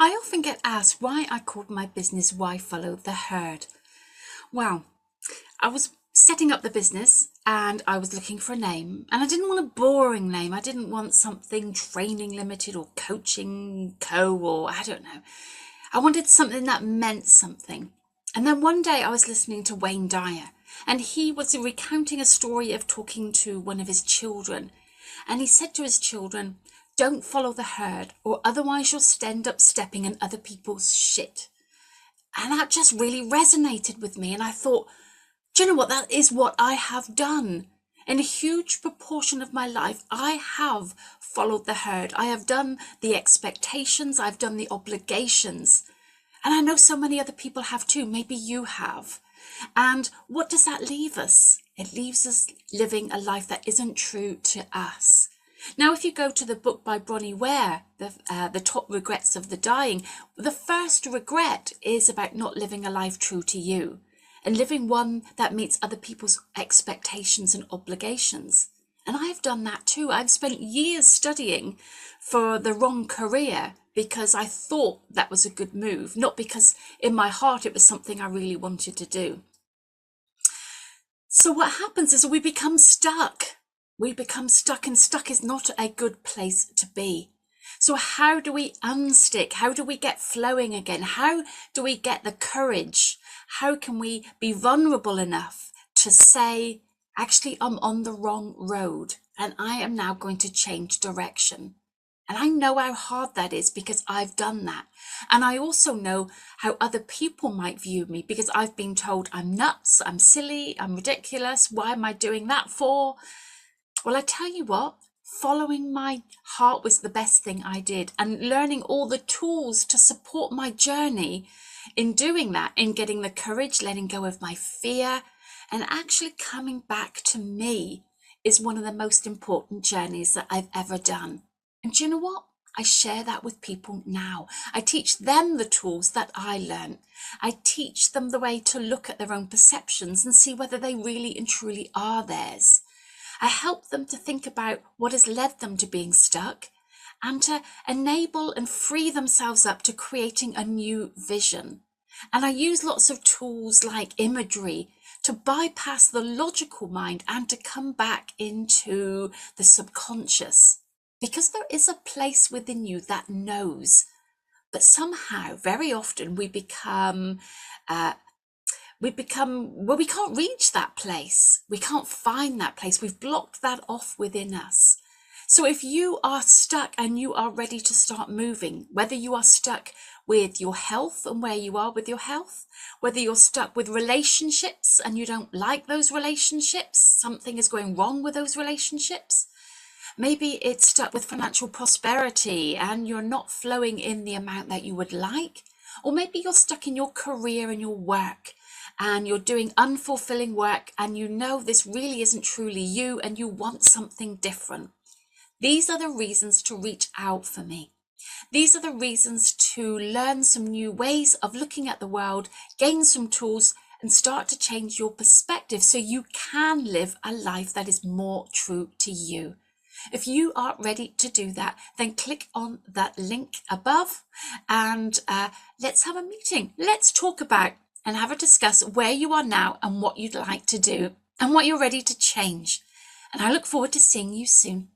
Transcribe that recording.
I often get asked why I called my business Why Follow the Herd. Well, I was setting up the business and I was looking for a name, and I didn't want a boring name. I didn't want something training limited or coaching co or I don't know. I wanted something that meant something. And then one day I was listening to Wayne Dyer, and he was recounting a story of talking to one of his children. And he said to his children, don't follow the herd, or otherwise you'll end up stepping in other people's shit. And that just really resonated with me. And I thought, do you know what? That is what I have done. In a huge proportion of my life, I have followed the herd. I have done the expectations. I've done the obligations. And I know so many other people have too. Maybe you have. And what does that leave us? It leaves us living a life that isn't true to us. Now, if you go to the book by Bronnie Ware, the Top Regrets of the Dying, the first regret is about not living a life true to you and living one that meets other people's expectations and obligations. And I've done that too. I've spent years studying for the wrong career because I thought that was a good move, not because in my heart it was something I really wanted to do. So what happens is we become stuck. We become stuck, and stuck is not a good place to be. So how do we unstick? How do we get flowing again? How do we get the courage? How can we be vulnerable enough to say, actually, I'm on the wrong road and I am now going to change direction? And I know how hard that is because I've done that. And I also know how other people might view me because I've been told I'm nuts, I'm silly, I'm ridiculous. Why am I doing that for? Well, I tell you what, following my heart was the best thing I did, and learning all the tools to support my journey in doing that, in getting the courage, letting go of my fear, and actually coming back to me is one of the most important journeys that I've ever done. And do you know what? I share that with people now. I teach them the tools that I learned. I teach them the way to look at their own perceptions and see whether they really and truly are theirs. I help them to think about what has led them to being stuck and to enable and free themselves up to creating a new vision. And I use lots of tools like imagery to bypass the logical mind and to come back into the subconscious, because there is a place within you that knows. But somehow, very often, we become well, we can't reach that place. We can't find that place. We've blocked that off within us. So if you are stuck and you are ready to start moving, whether you are stuck with your health and where you are with your health, whether you're stuck with relationships and you don't like those relationships, something is going wrong with those relationships. Maybe it's stuck with financial prosperity and you're not flowing in the amount that you would like. Or maybe you're stuck in your career and your work, and you're doing unfulfilling work and you know this really isn't truly you and you want something different. These are the reasons to reach out for me. These are the reasons to learn some new ways of looking at the world, gain some tools, and start to change your perspective so you can live a life that is more true to you. If you are ready to do that, then click on that link above and let's have a meeting. Let's talk about and have a discuss where you are now and what you'd like to do and what you're ready to change. And I look forward to seeing you soon.